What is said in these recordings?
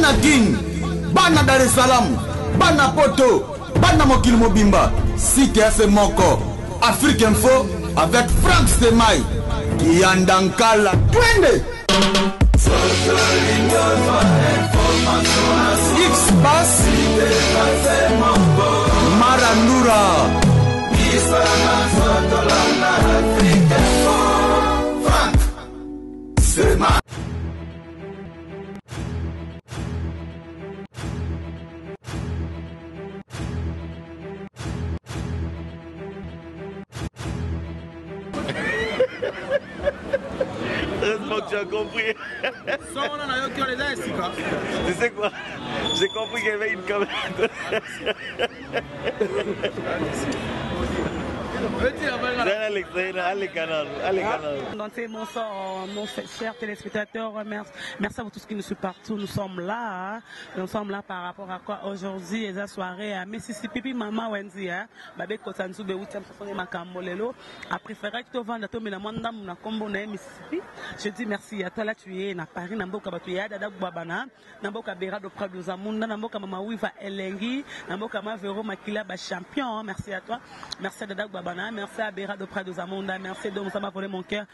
bana King, bana Dar es Salaam, bana Poto, bana Mokili Mobimba, Site FM Moko, Afrique Info avec Frank Stemai, Yandankala, Twende. X-Bass, Marandura, Frank Stemai. Heureusement que tu as compris. Tu sais quoi? J'ai compris qu'il y avait une caméra. Bonsoir, mon cher téléspectateur. Merci à vous tous qui nous suivent partout. Nous sommes là. Nous sommes là par rapport à quoi aujourd'hui? Et la soirée à Mississippi, Maman Wendy. Babé Kotanzu, Béoutem, Safone Makamolelo. A préféré que tu vendes à toi, mais la manda, mon combo na Mississippi. Je dis merci à toi là, tu es na Paris, Namboka Batuya, Dada Babana, Namboka Bera de Prado Zamunda, Namboka Mama Wiva Elengi, Namboka Mavero Makila, champion. Merci à toi. Merci à Dada Babana. Merci à Bera de Prado Zamunda. Merci à Dom Sama pour mon cœur.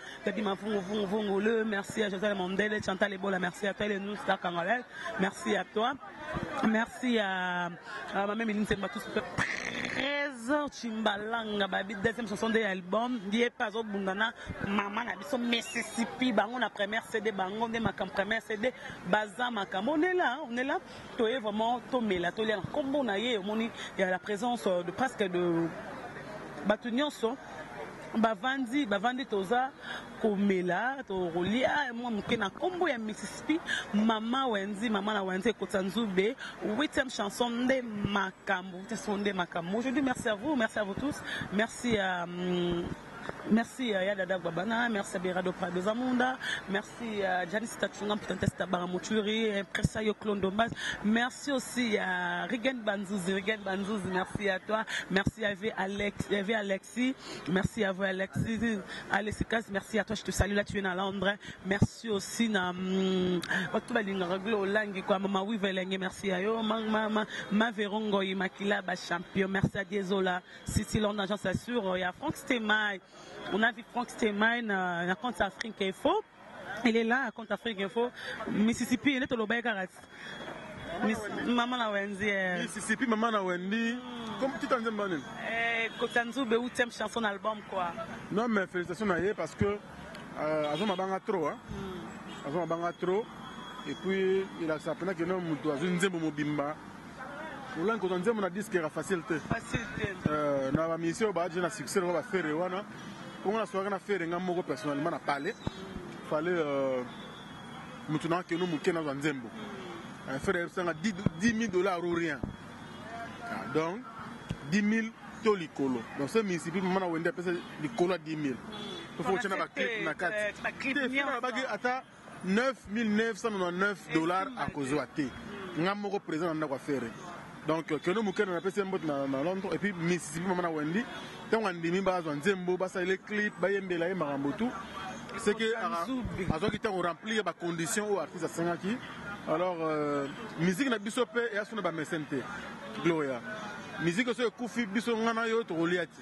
Merci à José Mondele, Chantal Ebola. Merci à toi, les nous, Star Cangolais. Merci à toi. Merci à ma mère Méline Sembatou. Trésor Chimbalanga, baby, deuxième chanson de l'album. Dié pas au Bundana, maman a dit Mississippi, bangon la première CD, bangon de ma première CD, Baza Makam. On est là. Tu es vraiment tombé là, tu es en combo naïe. Il y a la présence de presque de Batunion. Bavandi toza komela to rolia moi mukena kombo ya Mississippi Mama na Wendy Kotanzube 8e chanson de Makambo. Aujourd'hui merci à vous tous, merci à Yadada Babana, merci à Berado Prado Zamunda, merci à Janice Tatchungam pour tester Baramoturi, Presayo Klondombas, merci aussi à Rigen Banzouz, merci à toi, merci à Alexis, merci à vous Alexis, merci à toi, je te salue là, tu es à Londres, merci aussi à Mama Wivelengue, merci à yo, Ma Verongo, Makila, champion, merci à Diezola, City Londres, j'en s'assure, il y a Frank Stemai. On a vu Frank Stemai à compte Afrique Info. Il est là à compte Afrique Info. Mississippi, il est au Lobaï Karat. Maman na Wendy. Mississippi, Maman na Wendy. Comme tu t'en dis, Kotanzu, 8e chanson album quoi. Non, mais félicitations à parce que Azon m'a trop. Azon m'a trop. Et puis, il a sapé que nous avons une zébo mobimba. Nous avons un disque qui est facile. Nous avons mis sur le succès, nous avons fait on a fait un personnellement à parler. Il fallait maintenant que nous nous dans un zembo. Faire 10 000 $ ou rien. Donc 10 000 tolikolo. Donc ce Mississippi, on a vendu du colo à 10 000. Il faut que tu aies 9 999 $ à cause de thé. Nous avons présent dans la faire. Donc, que nous avons fait un Londres et puis Mississippi, Maman Wendy. Tant qu'on a mis un zembo, les clips, les marambotou. C'est que qui ont rempli les conditions aux artistes à Singaki. Alors, musique n'a pas de et à son mécène. Gloria. Musique aussi, Koufi, Bisson, Nanayo, Roliati.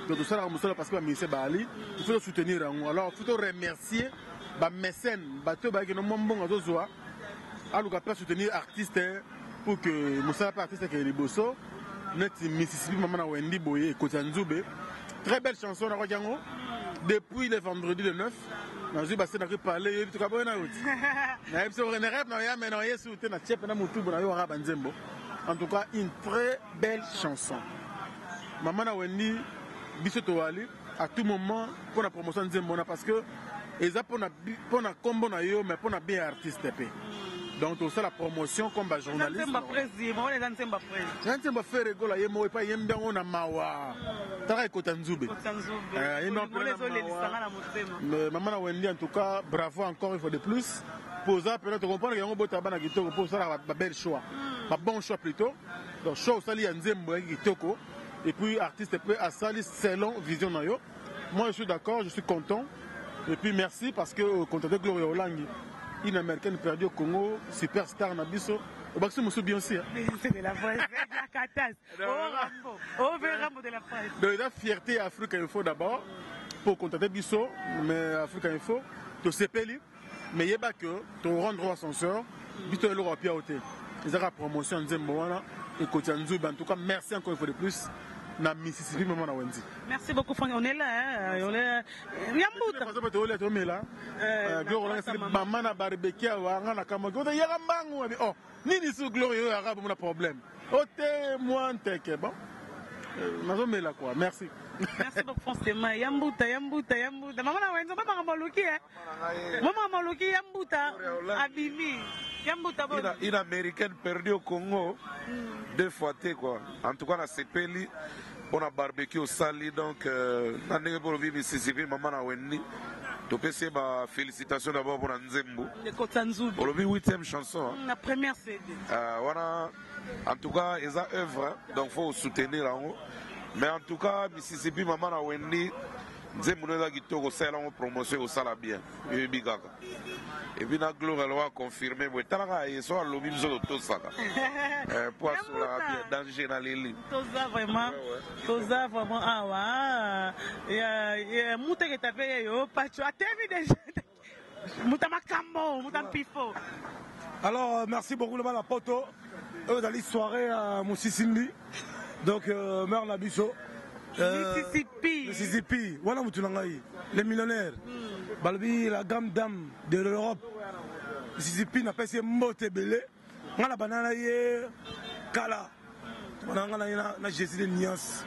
Donc, ça, parce que Missé Bali, il faut soutenir. Alors, il faut remercier les mécènes, qui nous ont bon à Zozoa. Alors, il faut soutenir les artistes. Pour que Moussa artiste qui est Liboso, Mississippi, Maman Wendy Boye et Kotanzube. Très belle chanson, depuis le vendredi le 9. J'ai passé dans le palais, tout en tout cas, une très belle chanson. Maman Wendy, Bissotowali, à tout moment, pour la promotion de Zembona, parce que ils ont pour combo, mais pour bien artiste. Donc, tout ça, la promotion comme journaliste. Maman Wendy, en tout cas, bravo encore une fois de plus. Pour ça, peut-être comprendre qu'il y a un bon tabac pour ça, un bel choix. Un bon choix plutôt. Donc, choix, ça, il y a un zembo et puis, artiste peut à ça, selon vision. Moi, je suis d'accord, je suis content. Et puis, merci parce que, content de Gloria Olangi. une américaine perdue au Congo, superstar Nabiso. Au Baxo Moussou Beyoncé. C'est de la presse, la catastrophe. Oh Rambo, oh Rambo de la presse. Donc la fierté Afrique Info d'abord, pour contacter Bisso, mais Afrique Info, tu sais pas, mais il y a que tu rendre ascenseur, Bisso est l'Europe à côté. Ils ont la promotion en Zemboana, et côté Nzoub, en tout cas, merci encore une fois de plus. Na Mississippi, maman na Wendy. Merci beaucoup, Franck. On est là, hein. On est. Yambuta. On est là. Gloire, maman na barbecue, on a Kamago, il y a un bango. Oh, ni sous glorieux arabe, on a problème. Ôtez moi un teke, bon. On est là quoi. Merci. Merci beaucoup, François. Yambuta. Maman na Wendy, maman Maluki, hein. Maman Maluki, Yambuta. Abimi. Yambuta. Une américaine perdue au Congo. 2 fois quoi. En tout cas, on a Sepeli, on a barbecue au Sali, donc on a pour vivre Mississippi, maman a Wendy. Donc c'est ma félicitation d'abord pour Nzembo. Pour le 8e chanson. La première CD. Voilà, en tout cas, ils ont œuvre, donc il faut soutenir en haut. Mais en tout cas, Mississippi, maman a Wendy. Nzembo nous a dit que c'est la promotion au Sala bien. Et puis la gloire elle va confirmer. Mais t'as ils sont à l'objet de tout ça. Pour sur la danger dans les lignes. Toza vraiment. Toza vraiment. Ah ouais. Et mouta qui tapé yo pas tu as terminé déjà. Mouta makambo, mouta pifo. Alors merci beaucoup la poto. Eux dans les soirées à Moussissimbi. Donc meurt la biso. Mississippi, voilà Moutounangaï, les millionnaires. Balbi, la gamme d'âme de l'Europe. Mississippi n'a pas essayé de monter belé. On a la banane, Kala. On a Jésus de Nias.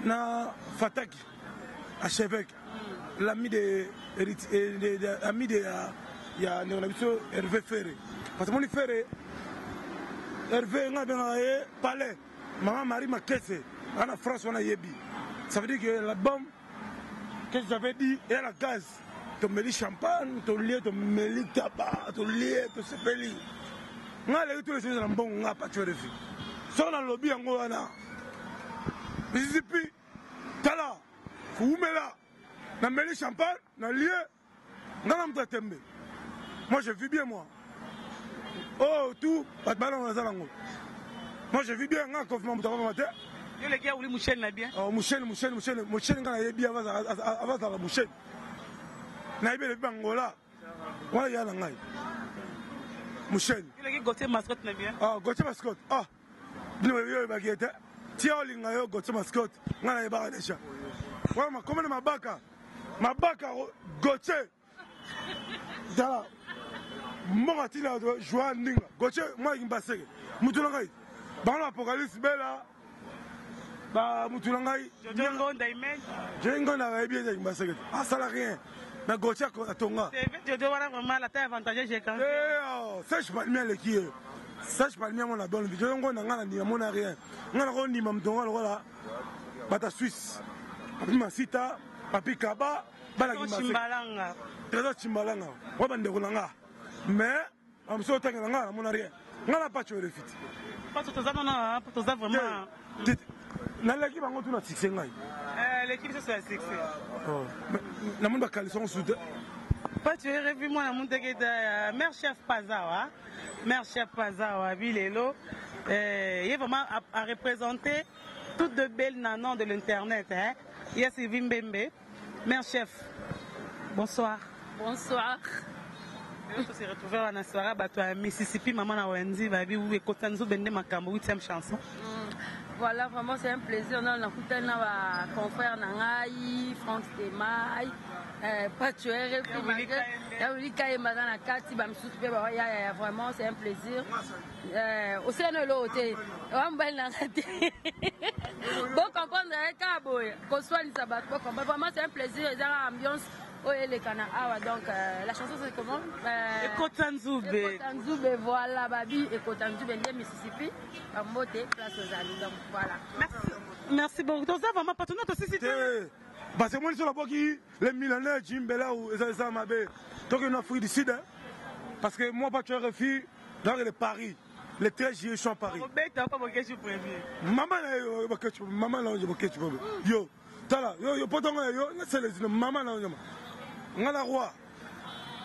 Na Fatak, à Chevec. L'ami de Hervé Ferré. Parce que mon Ferré, Hervé, on a bien palais. Maman Marie m'a caissé. En France, on a Yebi. Ça veut dire que l'album, que j'avais dit, il y a la gaz. Tu mets le champagne, tu mets le tabac, tu mets le sepeli. On a tous les choses dans le bon, on n'a pas tué les filles. Si on a le lobby en Goana, Mississippi, Tala, Foumela, on a mis le champagne, on a lié, on a mis le tembe. Moi, je vis bien, moi. Oh, tout, pas de ballon dans la langue. Moi, je vis bien, on a un confinement pour matin. Les gars, vous Mouchen là bien. Oh, Mouchen, quand il est bien avant la Mouchen. Naïbe le Bangola. Ouais, il y a un Mouchen. Les gars, Gauthier mascotte là bien. Ah, Gauthier mascotte. Ah, nous avons eu baguette. Tiens, on a Gauthier mascotte. On a eu déjà. Ouais, ma commande ma baka. Ma baka, Gauthier. Dala. Moi, je suis joué Ninga. Gauthier, moi, je suis passé. Moutoulangay. Dans l'apocalypse, Bella. Bah, Moutoulangay. Je n'ai bien dit. Ah, ça n'a rien. Mais Gauthier, à Tonga. Je dois vraiment la taille avantageuse. J'ai quand même. Ça, je parle bien les qui. Ça, je parle bien mon abonnement. Je n'ai pas rien. Je n'ai pas rien. Bata Suisse. Papi Masita. Papi Kaba. Chimbalanga. Trésor Chimbalanga. Wabande Rolanga. Mais, je ne sais pas rien. Je n'ai pas tué le fit. Pas tout ça, non, pas tout ça vraiment. L'équipe a tout succès. L'équipe, c'est un succès. La monde va caler son soutien. Pas tu es revu moi la monde de mère chef Pazawa. Mère chef Pazawa, Vilelo. Il est vraiment à représenter toutes de belles nanas de l'internet. Il y a Sylvie Mbembe. Mère chef, bonsoir. Bonsoir. On s'est retrouvé à la soirée à Mississippi, maman na Wendy, baby, où est Kotanzo Bende Makambo, 8e chanson. Voilà, vraiment c'est un plaisir. On a écouté nos confrères Nangaï, Franck Stemay, Patuere, Yaoulika et Madame Kati, vraiment c'est un plaisir. Au sein de l'autre, on va bon comprendre, qu'on soit les sabbats, vraiment c'est un plaisir, il y a l'ambiance. Oh, les Canaawa, donc la chanson c'est comment Ekotanzoube, voilà, Babi, Ekotanzoube, Mississippi, à Moté, place aux amis, donc voilà. Merci beaucoup. Donc, ça vraiment pas tout notre société. Parce que moi, je suis là-bas qui, les millionnaires, Jimbela ou Ezza Mabé, donc en Afrique du Sud, parce que moi, pas tu as refus dans le Paris, les 13 juillet, je suis en Paris. Maman, là, yo, t'as là, yo, pas dans yo, c'est les maman, là, on a roi.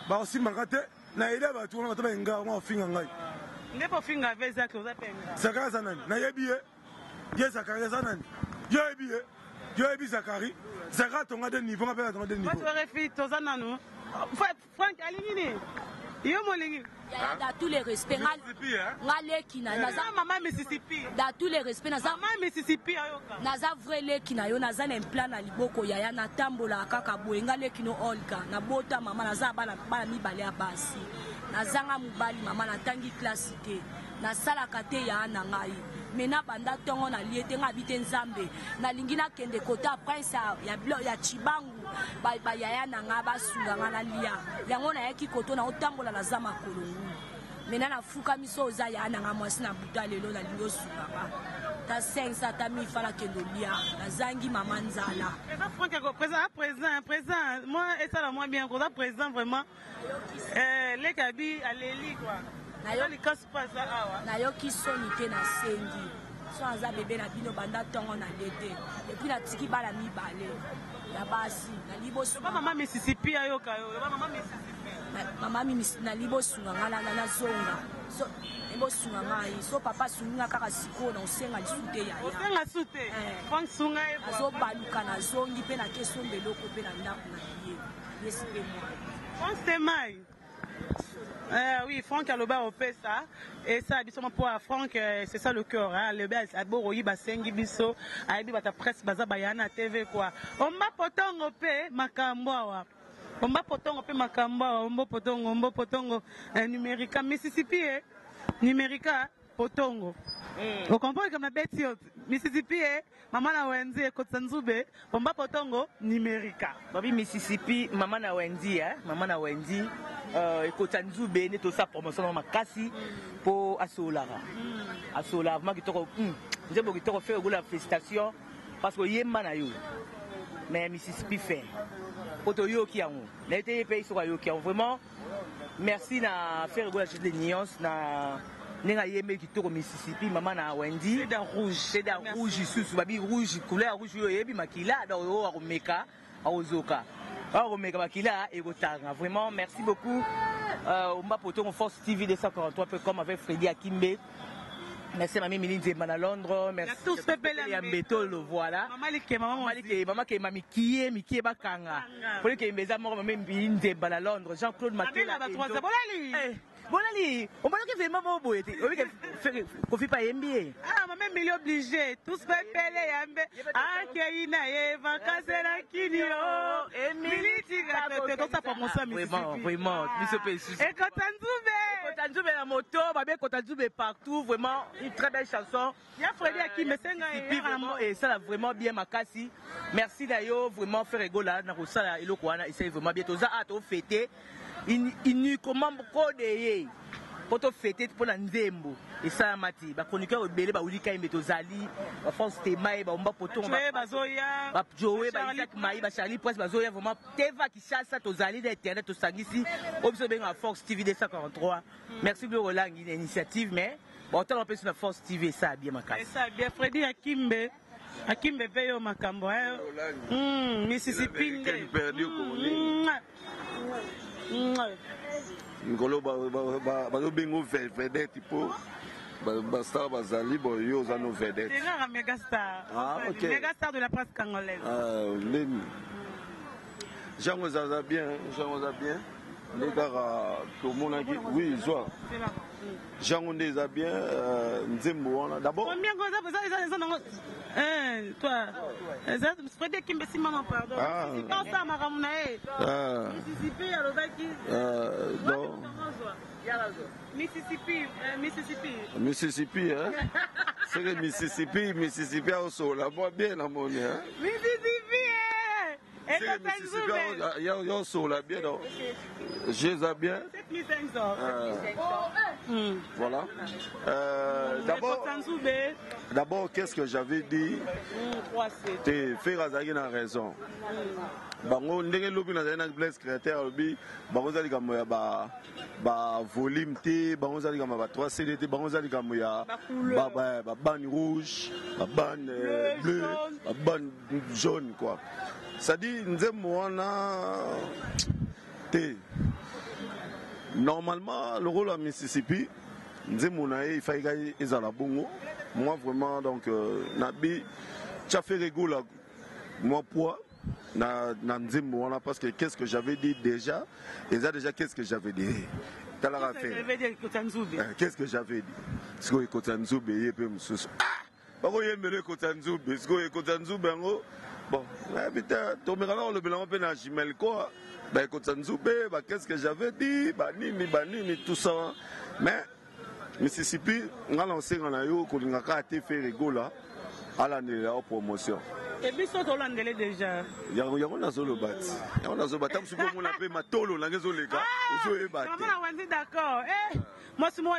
bakosimbaka te nayede bato wana bato bayenga ngo ofinga ngai nde pofinga ave ezaki ozapenga zakari aza nani nayebi ye zakari aza nani yo yebi zakari atonga de niveau nga mpe atonga de niveau refi toza nanu Frank alingi nini yo molingi dans tous les respects nga leki na maman Mississippi dans tous les respects maman Mississippi ayoka naza vrai leki na yo naza na plan na liboko yaya natambola kaka boye nga leki no olka na bota mama naza bana mibale ya basi nazanga mobali mama natangi classe te nasalaka te ya na ngai mena banda tongo na liete nga bite nzambe nalingi nakende kota prince ya chibangu yaya na nga basunga nga na lia yango nayaki koto na otambola naza makolo mena nafuka miso oza yaya na nga mwasi na buta lelo nalingi osungaka ta 500 ta 1000 fala kendo lia nazangi mama nzala présent moi et ça la moi bien qu'on présent vraiment les kabi aleli quoi nayoki soni te na sengi so aza bebe na bino banda ntongo na lete epui natiki bana mibale ya basi mama Mississippi ayoka yo mama nali bosunga nga nazonga so ebosunga ngai so papa sunga kaka sikoyo na osenga lisu te osenga su te azobaluka nazongi mpe na kesomba eloko mpe na ndako na ye yesi mpe moi oui, Franck a le bas au ça et ça habituellement pour Franck c'est ça le cœur hein le bas à Boroyi basengi biso a ebi bata presse baza bayana TV quoi on m'a potongo pe makambo on m'a potongo pe makambo on potongo numérica Mississippi numérica potongo on comprend comme la bête Mississippi maman na Wendy Kotsanzube on m'a potongo numérica babi Mississippi maman na Wendy maman na Wendy Kotsanzube ne to sa promotion makasi pour asolara asolara ma kitoko nzebo kitoko faire la félicitation parce que yemba na yo mais Mississippi fait poto yo ki yango na été pays sur yo ki vraiment merci na faire la de nuance na nenga yembe kitoko Mississippi maman na Wendy c'est dans rouge sous babi rouge couleur rouge yo yebi makila da yo akomeka aozoka akomeka makila et botanga vraiment merci beaucoup on m'a porté en Force TV 243 peu comme avec Freddy Akimbe. Merci mamie Milinze à Londres, merci tous pepele ya mbeto le voilà. Maman qui mami kié bakanga. Pour que mbeza moko mamie Milinze à Londres, Jean-Claude Matela. Bolali, on va que vraiment bon boy. Oui que faire confie pas NBA. Ah maman il est obligé, tous pepele yambe. Ah keina e vacances la kinio. Militi gâteau donc ça pour mon ça vraiment, et Kotsanzube la moto, babé Kotsanzube partout, vraiment une très belle chanson. Il y a Freddy Akimbe Senga et ça l'a vraiment bien makasi. Merci d'ailleurs vraiment faire rigoler na kosala eloko wana essaye vraiment bien toza ato fêter. Il comment beaucoup de poto fêter pour la nzembo et ça mati ba chroniqueur belé ba ulika imbe tozali ba force temaye ba omba poto ba Joe ba Isaac Mai ba Charlie Presse bazoya vraiment teva ki chassa tozali d'internet tosangisi obiso benga Force TV 243 merci beaucoup Roland une initiative mais bon autant on peut sur la Force TV ça bien makasi ça bien Freddy Akimbe veyo makambo Mississippi perdu Ngolo bazobengo vedette po bastar bazali boyo za no vedette. C'est un méga star. Ah OK. Méga star de la presse congolaise. Leni. Jean Ozaza bien. Les gars tout le monde dit oui, soit. Jean Ondeza bien Nzembo wana d'abord. Combien toi. Freddy Akimbe Simon pardon. C'est pas ça makamuna Mississippi ya lobaki. Non. Mississippi hein. C'est que Mississippi au sol là moi bien la monnaie hein. Mississippi c'est que Mississippi yo sol là bien donc. Je les bien. 7500. Voilà. D'abord, qu'est-ce que j'avais dit? T'es fait razagi na raison. Bango ndenge lobi na zana bless créateur lobi bango zali comme ba volume T, bango zali comme ba 3 CD T, bango zali comme ya ba ban rouge, ba ban bleu, ba ban jaune quoi. Ça dit nzembo wana T Normalement, le rôle à Mississippi, il fallait qu'ils aient la bongo. Moi, vraiment, donc, Nabi, tu as fait rigolo, moi, poids, parce que qu'est-ce que j'avais dit déjà, et ça, déjà, qu'est-ce que j'avais dit? Qu'est-ce que j'avais dit? Parce que Kotanzoube, il peut me soucier. Ah! Pourquoi il y a un Kotanzoube? Parce que Kotanzoube, bon, tu me rends le bilan de la Gmail, quoi. Qu'est-ce que j'avais dit? Banini, tout ça. Mais, Mississippi, on a lancé un ayo, qu'on a fait rigolo à l'année de la promotion. Et puis, ça, on l'a déjà. Il y a un solo bat. Il y a un solo bat. Je suis un peu matolo, on a désolé. D'accord. Moi, c'est moi.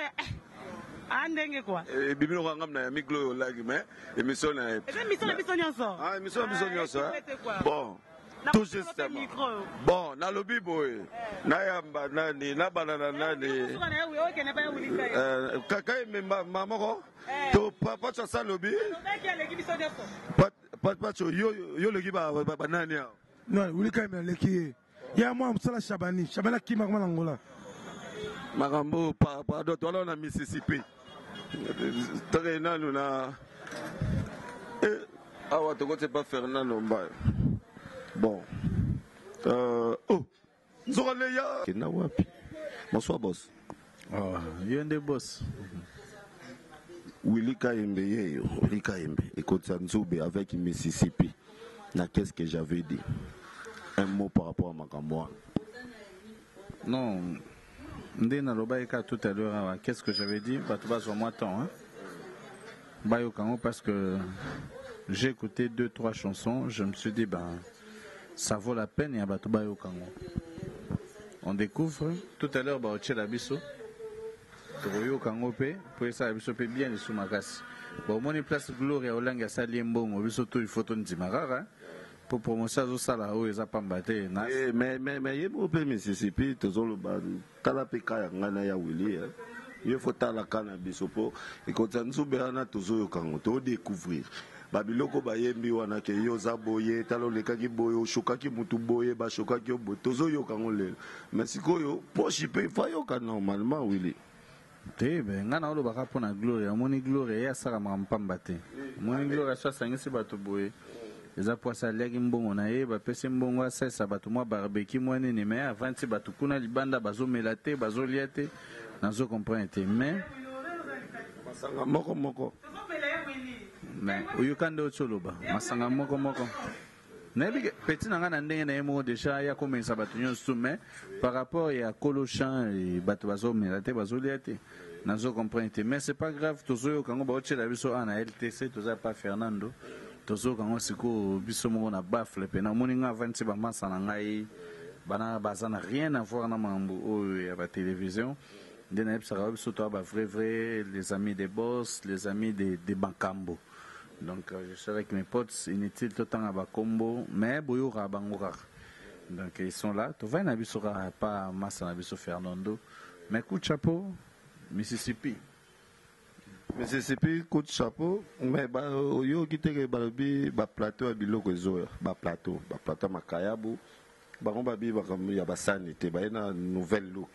Andenge quoi. Et bimino ngam na micro lag mais émission na. Émission nyonso. Ah émission nyonso. Bon. Tout justement. Bon, na lobby boy. Na yamba nani, na banana nani. Kaka maman ko. To papa cha sa lobby. Pas yo le giba banani. Non, wuli kai me leki. Ya moi msala Shabani kima kama Angola. Marambo pardon, toi là on a Mississippi. Nous na. Ah ouais, tu sais pas Fernando Mbaye. Bon. Oh. Zoraleya. Bonsoir boss. Oh, yende boss. Willy Kaimbe, écoute Nzoube avec Mississippi. Qu'est-ce que j'avais dit? Un mot par rapport à Makamboa. Non. Ndena Lobaïka tout à l'heure, qu'est-ce que j'avais dit? Bah, tu vas sur moi temps, hein? Bayo Kango, parce que j'ai écouté 2-3 chansons, je me suis dit, ben, ça vaut la peine, et à Bayo Kango. On découvre, tout à l'heure, bah, au Tchela Bisso, Toyo Kango P, pour ça, Bisso P bien les sous-magas. Bon, mon place Gloria Olanga Saliembo, Bisso, tout, il faut ton Dimara, pour promouvoir ça là où ils ont pas battu. Mais il y a un peu Mississippi, tu as la péka ya Willy. Il faut la cannabis et quand tu as toujours découvrir. Babiloko bayembi wana ke yo zaboye talo lekaki boyo shokaki mutu boye ba shokaki botozo yo kangole. Mais sikoyo pochi pe fa yo ka normalement Willy. Tebe ngana olo baka pona gloria moni gloria ya saka mampamba te. Moni gloria so sangisi bato boye. Eza poisa legi mbongo na ye ba pese mbongo asesa bato mwa barbecue mwa nini mais avant ti bato kuna libanda bazo melate bazo liate nazo comprendre te mais masanga moko mais oyukande ocholoba masanga moko nabi petit nanga na ndenge na yemo déjà ya komensa bato nyonso mais par rapport ya kolochan et bato bazo melate bazo liate nazo comprendre te mais c'est pas grave tozo kango ba ochela biso ana LTC toza pas Fernando tozo kango siko biso moko na bafle pe na moninga avanti ba masa na ngai bana bazana rien à voir na mambo o ya ba télévision ndena epsaka biso to ba vrai les amis des boss les amis des bankambo donc je suis avec mes potes inutile tout temps à ba combo mais boyo ra bangora donc ils sont là to va na biso pas masa na biso Fernando mais coup de chapeau Mississippi coup de chapeau mais yo kiteke balobi ba plateau biloko ezo ba plateau makayabu bango babi ya basani te ba na nouvelle look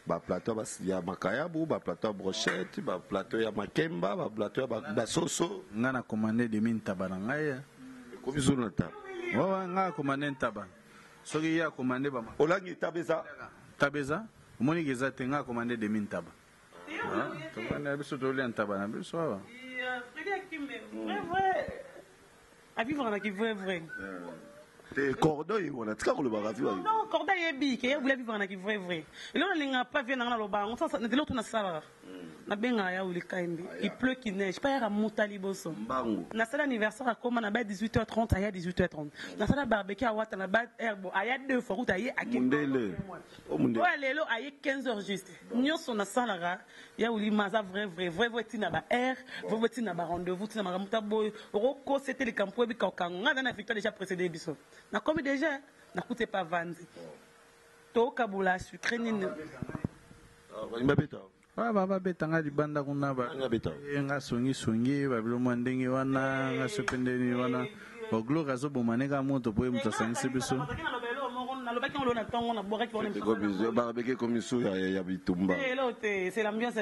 ba plateau ya makayabu ba plateau brochette ba plateau ya makemba ba plateau ba soso ngana commandé de mintaba na ngai ko bizuna ta wa nga commandé ntaba soki ya commandé ba olangi tabeza omoni geza te nga commandé de mintaba to bana biso to le ntaba na biso wa à vivre avec vrai te cordon on a tika ko le barafi wa non cordon yebi ke ya voulait vivre avec vrai et là on linga pas vient na lo ba on ça de l'autre na sala na benga ya uli kaimbi il pleut qui neige pas ya motali boso mbango na sala anniversaire à comment na ba 18h30 aya 18h30 na sala barbecue à wata na ba herbo aya 2 fois route aya mundele o mundele ouais lelo aya 15h juste nyonso na sala ya uli maza vrai tina ba vrai tina ba rendez-vous tina ba muta boy roko c'était le campo bi kakango nga na victoire déjà précédé biso na comme déjà na coûté pas vendre to kabula sucre nini baba betanga libanda kuna ba nga songi babilo ndenge wana nga sependeni wana oglo kazo bomaneka moto po mutsa sangise biso nalobaki on lona tango na boraki on barbecue komisu ya bitumba c'est l'ambiance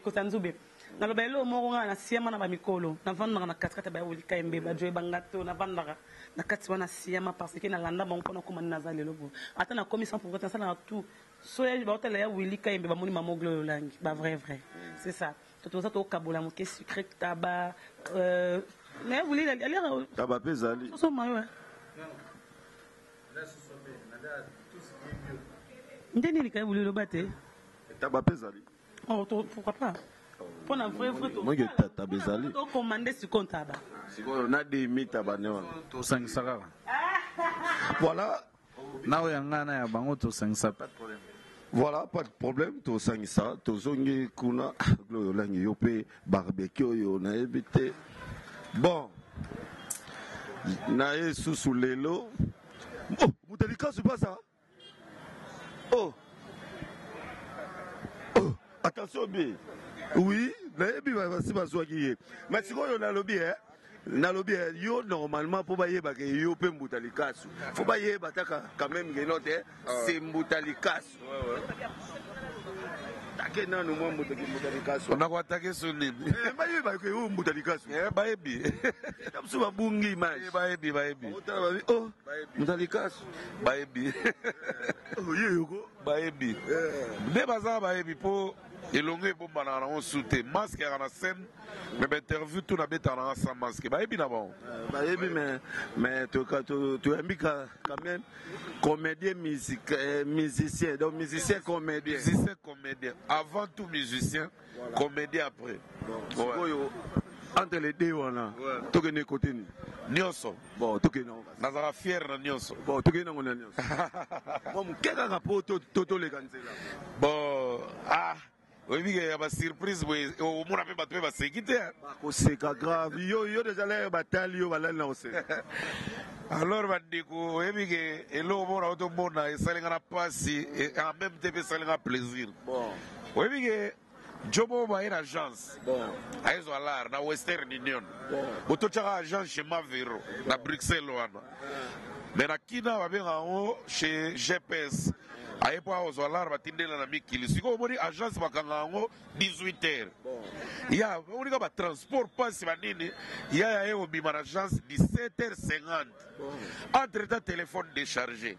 kotanzube naloba elo moko nga na siama na bamikolo navandaka na katikati ya bayolika yembe bajoye bangato navandaka na kati wana siama parce que nalanda bango mpona komani naza lelo bo ata nakomi 100% nasalaka tout soya baotala ya wilika yembe bamoni mamoglo yolangi vrai c'est ça totoza tokabola moke sucré taba mais vous voulez aller taba pe ezali soso mayo ndeni lika vous voulez le battre taba pe ezali oh pourquoi pas pour un vrai moi que taba ezali to commander sur compte taba siko na demi taba ne wana to sangisaka voilà nawe yangana ya bango to sangisa pas de problème. Voilà, pas de problème, to sangisa, to zongi kuna, gloyo langi yope, barbecue yo na ebite. Bon, na sous lelo. Oh, Moutalika, c'est pas ça? Oh, attention, bien. Oui, na ebi si baswaki. Mais si on a lobby, na lobby yo normalement pour bailler ba ke yo pe Moutalikasu. Faut bailler bataka quand même genote c'est Moutalikasu. Take na no mo Moutalikasu. On a quoi attaquer sur nini? Bailler ba ke yo Moutalikasu. Baebi. Tamsu ba bungi image. Baebi. Oh, Moutalikasu. Baebi. Oh yego. Baebi. Ne baza baebi po elongo ebomba na on soute masque ya na scène mais interview tout na beta na sans masque baebi na bon baebi mais tu aimes quand même comédien musicien donc musicien comédien avant tout musicien comédien après entre les deux wana tokene côté ni nyonso bon tokene nazala fier na nyonso bon tokene ngona nyonso bon keka kapo toto le kanzela bon oui, il y a une surprise, au moins on peut pas se quitter. C'est grave. Yo déjà les batailles yo va lancer. Alors bandiko, oui que elo mona auto mona et ça l'engana passi et en même temps ça l'engana plaisir. Bon. Oui que Jomo ba une agence. Bon. Aizo alar na Western Union. Bon. Boto chaka agence chez Mavero na Bruxelles wana. Mais na kina ba benga o chez GPS. Ayepo azolar batindela na mikili siko moni agence bakanga ngo 18h ya on ba transport passe banini ya yo bima agence 17h50 entre ta téléphone déchargé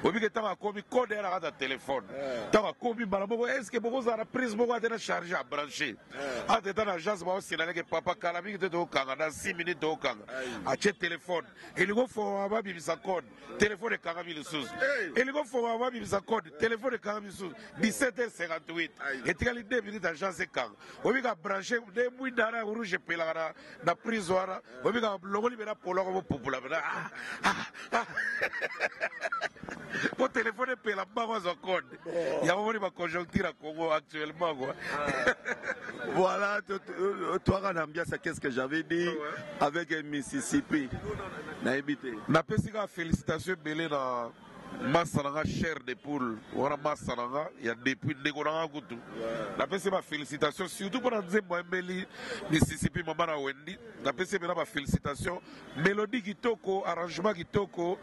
obi que tanga komi code era ta téléphone tanga komi bala moko est-ce que boko za prise moko atena charger à brancher entre ta agence ba osina que papa kalami te to kanga na 6 minutes to kanga ache téléphone elingo fo ba bimisa code téléphone kanga bilusus elingo fo ba bimisa téléphone de Kamissou 17h58 et tu as l'idée de agence quand on va brancher des mouilles d'ara rouge pelana na prisoire on va logo libéra pour logo popula pour téléphone pela bango zo code il y a une conjoncture à Congo actuellement quoi. Voilà toi on a bien ça qu'est-ce que j'avais dit avec Mississippi na évité na pesika félicitations belé na Masaranga chair de poule, voilà Masaranga, il y a depuis Negoranga Goutou. La PC ma félicitations, surtout pour Nzembo Mbeli, Mississippi, Mamana Wendy. La PC ma félicitations, mélodie qui toko, arrangement qui toko,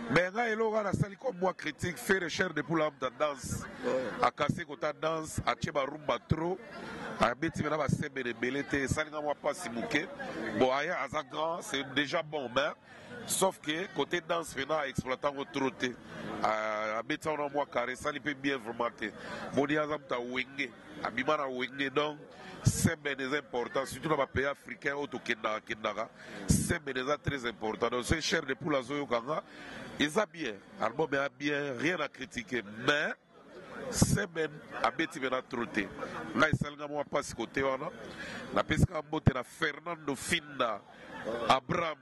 mais nga elo la sali comme moi critique, faire chair de poule à danse, à casser kota danse, à tcheba rumba trop, à beti mena ba sembe de belete, sali nga moi pas si mouké. Bon, aya aza grand, c'est déjà bon, mais sauf que côté danse maintenant exploitant au troté à béton en moi carré ça il peut bien formater boni azam ta wenge abimana wenge donc c'est des important surtout dans les pays africains auto kenda c'est des très important donc c'est cher de poule azoyo kanga ils a bien album a bien rien à critiquer mais c'est ben abeti bena troté là il s'alga moi pas ce côté wana la pesca mbote na Fernando Finda Abraham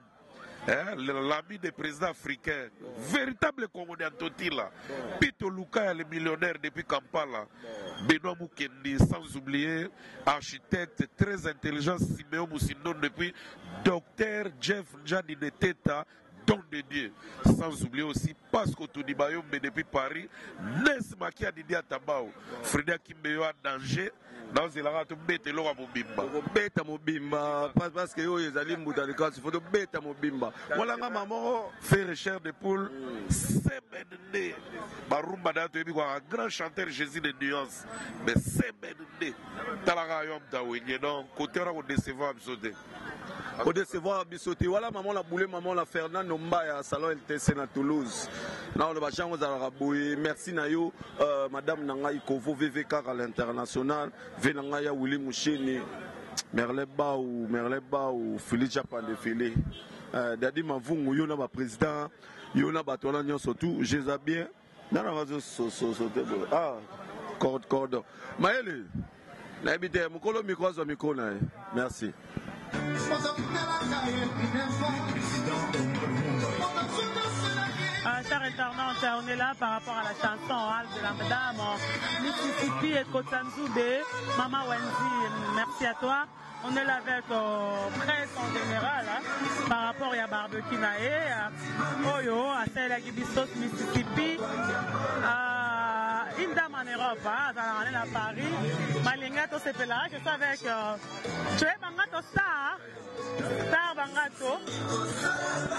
l'ami des présidents africains, véritable Congolais Antotila, Pito Luka, le millionnaire depuis Kampala, Benoît Mukendi, sans oublier, architecte très intelligent, Siméon Moussindon depuis Dr Jeff Njani Neteta, don de Dieu, sans oublier aussi Pasco Tounibayombe depuis Paris, Nes Makia Didi Atabao, Frida Kimbeyo à danger, naozelaka tobeta eloko ya mobimba kobeta mobimba parce que oyo ezali mbuta likasi fo tobeta mobimba molanga mamoko faire chair de poule semaine nde barumba na toyebi kwa grand chanteur Jésus de nuance mais semaine nde talaka yo mta wenye donc côté wana kodecevoir biso te kodecevoir biso te wala maman la boule maman la Fernando Mbaya salon LTC na Toulouse na on ba chango za boye merci na yo madame Nangai Kovo VVK à l'international venanga ya Willy Moucheni Merle Baou Philippe Japan de Félé dadi mavungu yo na ba président yo na bato na nyonso tout je les bien na na vazo cordon maele na ebite mukolo mikwazo mikona merci. Chers internautes, on est là par rapport à la chanson Hall de la Madame Mississippi et Kotanzoube. Maman Wendy, merci à toi. On est là avec presse en général par rapport à barbecue Oyo, à celle qui Bistos Mississippi. Une dame en Europe, dans la Paris. Malinga, to c'est là. Je suis avec Joe Bangato Star. Star Bangato.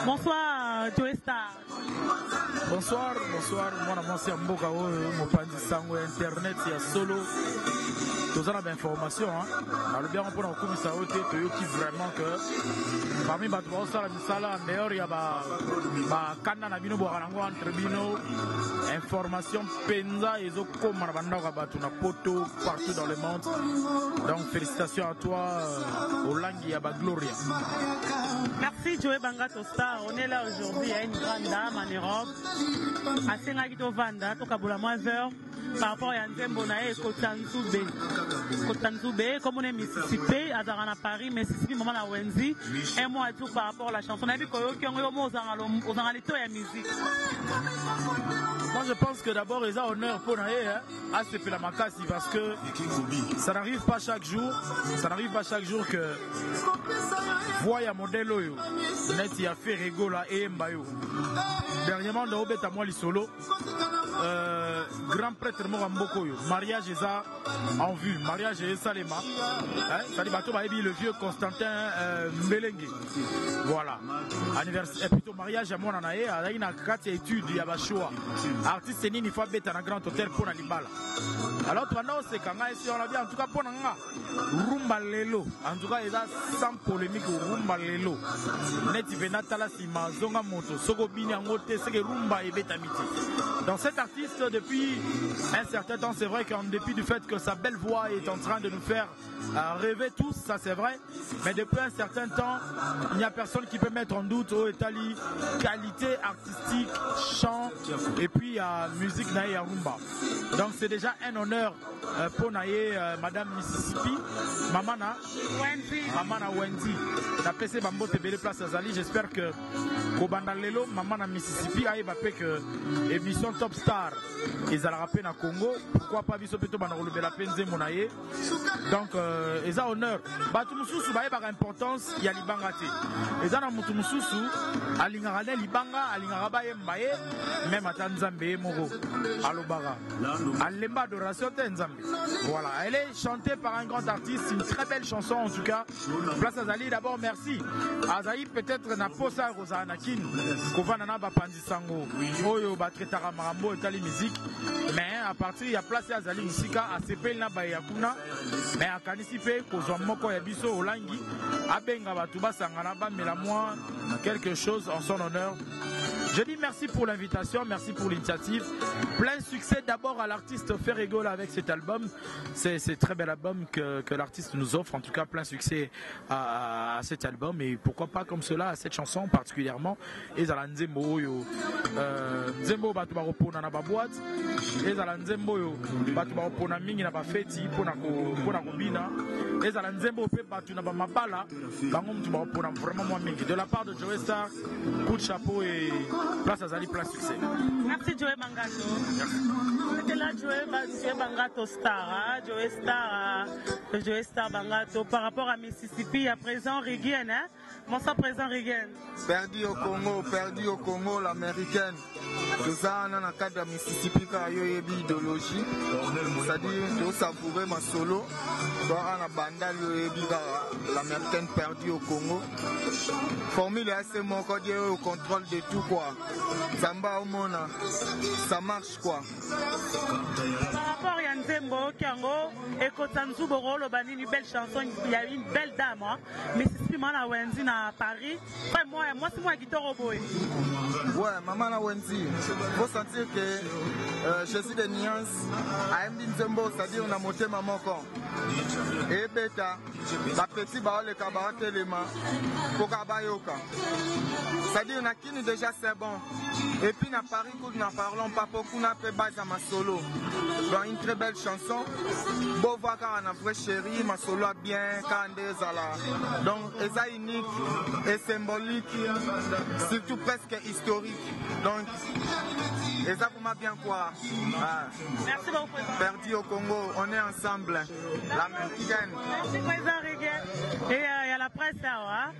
Bonsoir, Joe Star. Bonsoir, mon ami c'est Mboka mon pandi sango internet il y a solo tous en information alors bien on peut en commissaire qui vraiment que parmi battre ça la misala en dehors il y a ba kana na bino borango entre bino information penza ezo comme na banda ka batu na poto partout dans le monde donc félicitations à toi Olangi ya ba Gloria. Merci Joe Bangato Star, on est là aujourd'hui à une grande dame en Europe. À Sengakito Vanda, Tokaboula Moiseur, par rapport à Nzembo Nae, Kotanzoube, comme on est Mississippi, à Zarana Paris, Mississippi, Maman la Wendy, un mot à tout par rapport à la chanson. On a vu qu'il y a un mot aux analytos et à musique. Moi je pense que d'abord ils ont honneur pour Nae à ce la Makasi parce que ça n'arrive pas chaque jour que voya modèle oyo net ya fait rigola et mbayo dernièrement dans obeta moi li solo grand prêtre Moramboko yo mariage eza en vue mariage et Salema ça dit bato ba le vieux Constantin Mbelengue voilà anniversaire plutôt mariage à mon anae a une carte étude ya ba choix artiste nini fa beta na grand hôtel pour na libala alors pendant c'est quand ici on a bien en tout cas pour nga rumba lelo en tout cas eza sans polémique rumba lelo neti venatala sima zonga moto soko bini ngote c'est que rumba et betamiti dans cet artiste depuis un certain temps c'est vrai qu'en dépit du fait que sa belle voix est en train de nous faire rêver tous ça c'est vrai mais depuis un certain temps il n'y a personne qui peut mettre en doute au Italie qualité artistique chant et puis musique naïe rumba donc c'est déjà un honneur pour naïe Madame Mississippi Mamana Wendy la PC Bambo Tebele Place Azali j'espère que Kobanda Lelo Mamana Mississippi a évacué que émission Top Star ils allaient rappeler na Congo pourquoi pas biso peto bana kolobela penze monaye donc ils ont honneur batu mususu ba eba importance ya libanga te ils ont mutu mususu alingara ne libanga alingara ba yembaye même ata nzambe moko alobara alemba adoration te nzambe voilà elle est chantée par un grand artiste une très belle chanson en tout cas Place Azali d'abord merci Azali peut-être na posa Rosana Kin kovana na ba pandisango oyo ba tretara marambo etali musique mais à partir il y a place Azali musika ACP na ba yakuna mais akanisi pe kozwa moko ya biso Olangi abenga batu basangana ba mela moi quelque chose en son honneur. Je dis merci pour l'invitation, merci pour l'initiative. Plein succès d'abord à l'artiste Ferrigola avec cet album. C'est un très bel album que l'artiste nous offre. En tout cas, plein succès à cet album. Et pourquoi pas comme cela à cette chanson particulièrement. Et à la Nzembo, Nzembo batu baropona na ba boîte. Et à la Nzembo batu baropona mingi na ba feti pona kobina. Et à la Nzembo pe batu na ba mabala. Bango mtu baropona vraiment moins mingi. De la part de Joe Star, coup de chapeau et Place Azali, plein succès. Merci Joe Bangato. C'était là Joe Bangato Star, Joe Star Bangato. Par rapport à Mississippi, à présent Rigen, hein? Bonsoir présent Rigen. Perdu au Congo, l'américaine. toza na na cadre ya Mississippi ka yo yebi idéologie, c'est-à-dire to savourer ma solo, toa na bandal yo yebi ka l'américaine perdue au Congo. Formule assez mon code au contrôle de tout quoi. Zamba au mona, ça marche quoi. Par rapport à Nzembo, Kiango, et Kotanzu Borolo, une belle chanson, il y a une belle dame, hein. Mais c'est moi la Wendy à Paris. Moi c'est moi qui t'ai roboé. Ouais, maman la Wendy, faut sentir que je suis de nuances. À Nzembo, c'est-à-dire on a monté maman quand. Et bêta, la petite baole le cabaret téléma, Kokabayoka. C'est-à-dire on a qui déjà c'est bon. Et puis à Paris, nous n'en parlons pas beaucoup, on a fait base à ma solo. Donc une très belle chanson. Beau voir quand on a vrai chéri, ma solo a bien, quand on est donc c'est unique et symbolique, surtout presque historique. Donc, et ça pour moi bien quoi. Merci beaucoup. Perdu au Congo, on est ensemble. La mexicaine. Merci président Riguet. Et il y a la presse là,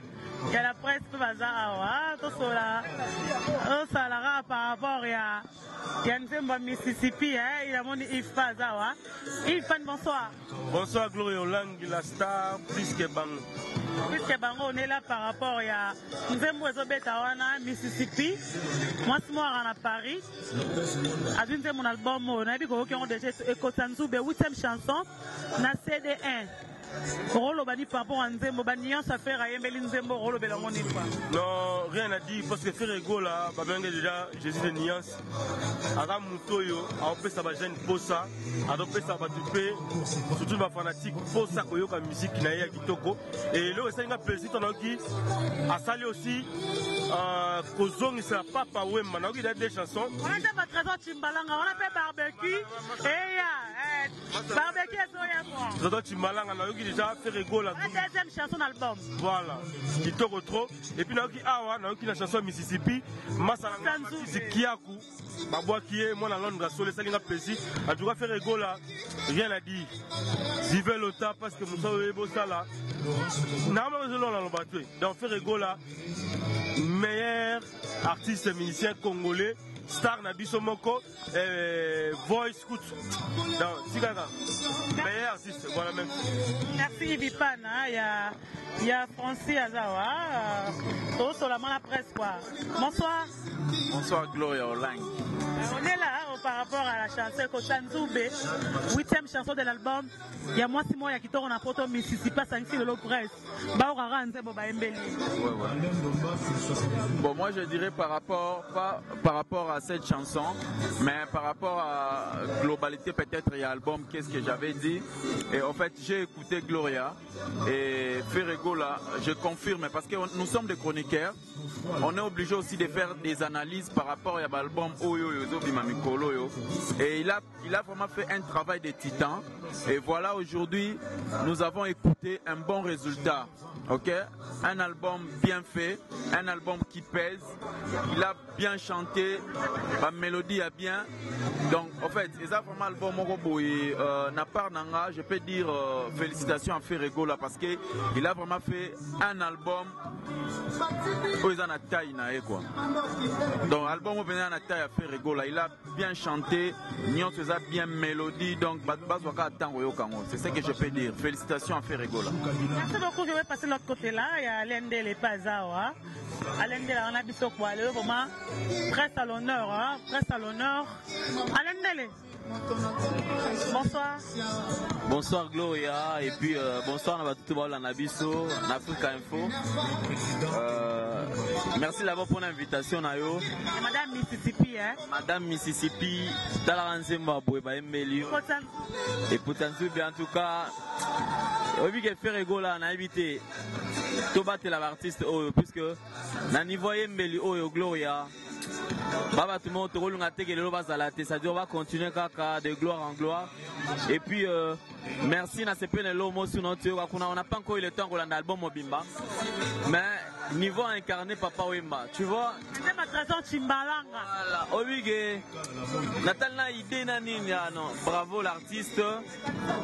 il y a la presse qui va là, tout ça là, par rapport à Nzembo Mississippi, il a mon Ifan Zawa. Ifan, bonsoir. Bonsoir Gloria Olang, la star, plus que Bango. Puisque Bango, on est là par rapport à Nzembo Ezobetawana, Mississippi. Moi, c'est moi à Paris. À mon album, on a vu qu'on a déjà écouté 8e chanson, na CD1. Rolo bani par rapport à Nzembo, bani ça fait rien, mais Nzembo Rolo Belangon n'est pas. Non, rien à dire parce que Ferrego là, Babanga déjà, Jésus de Niance, Aram Moutoyo, a opé sa bajane Posa, a opé sa batupé, surtout ma fanatique, Posa Koyoka musique qui n'a pas Kitoko. Et là, c'est un plaisir, on a qui a salé aussi, Kozong, c'est la papa Wemma, on a eu des chansons. On a fait votre trésor Timbalanga, on a fait barbecue, et barbecue et soya. Trésor Timbalanga, on a eu déjà Ferrego là. La deuxième chanson d'album. Voilà, Kitoko trop. Et puis, on a eu Awa, on a eu la chanson Mississippi, Massalanga, Kiaku, Baboua qui est, moi, dans Londres, sur les salines à plaisir. En tout cas, Ferrego là, rien à dire. Vivez le temps parce que Moussa Webo ça là. Donc, Ferrego là, meilleur artiste musicien congolais. Star Nabiso Moko, Voice Scoot. Donc, Tigana, meilleur artiste, voilà même. Merci Vipan, il y a Francis Azawa, tout sur la presse quoi. Bonsoir. Bonsoir Gloria Olang. On est là par rapport à la chanson Kotanzoube, 8e chanson de l'album. Il y a moi, 6 mois, il y a qui tourne en photo Mississippi, 5 de l'Opresse. Bon, moi je dirais pas par rapport à cette chanson, mais par rapport à globalité peut-être il y a l'album, qu'est-ce que j'avais dit. Et en fait j'ai écouté Gloria et Ferrego là, je confirme parce que nous sommes des chroniqueurs. On est obligé aussi de faire des analyses par rapport à l'album Oyo Yozo Bimamikolo. Et il a vraiment fait un travail de titan. Et voilà, aujourd'hui, nous avons écouté un bon résultat. Ok, un album bien fait, un album qui pèse. Il a bien chanté, la mélodie a bien. Donc, en fait, c'est vraiment album Moroboy. Na part nanga, je peux dire félicitations à Ferrego là parce que il a vraiment fait un album. Donc, album au Bénin, Ferrego là, il a bien chanté, Nyon faisait bien mélodie, donc c'est ce que je peux dire. Félicitations à Ferrego là. Merci beaucoup, je vais passer de l'autre côté là, il y a Alain Dele Pazawa. Alain Dele, on a bisou quoi, vraiment, presse à l'honneur, hein, presse à l'honneur. Alain Dele. Bonsoir. Bonsoir Gloria et puis bonsoir à tout le monde en Abisso, en Africa Info. Merci d'abord pour l'invitation. Madame Mississippi, hein? Madame Mississippi, dans la Nzembo Aboueba Mbeli. Et pour bien en tout cas, au vu que Ferrego là, on a invité tout battre l'artiste puisque na niveau Mbeli Oyo Gloria. Baba tout le monde c'est-à-dire on va continuer de gloire en gloire et puis merci na CPN Lomo sur notre on n'a pas encore eu le temps qu'on a l'album Mobimba mais niveau incarné Papa Wemba, tu vois. Voilà, Obige, Natalna idée Nania, non, bravo l'artiste.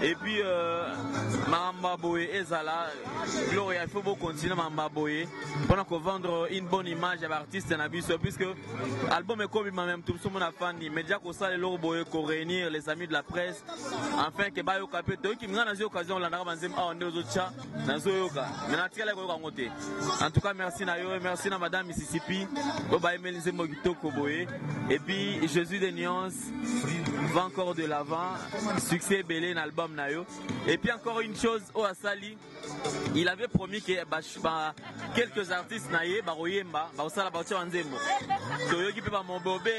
Et puis Maramba Boye Ezala, Gloria, il faut beaucoup continuer Maramba Boye pendant qu'on vendre une bonne image à l'artiste Nabiso, puisque l'album est comme même tout le monde a fan, mais déjà qu'on ça les lots Boye, qu'on réunir les amis de la presse, afin que Bayo Capito, qui m'a dans l'occasion, la Naranzem a on est aux autres. En tout cas, merci Nayo, merci à Madame Mississippi, et puis Jésus des nuances va encore de l'avant, succès belé dans l'album Nayo. Et puis encore une chose, au Asali, il avait promis que quelques artistes Naye, Baroyemba, Baosala Baocha Wanzemo, Toyo qui peut pas mon bobé.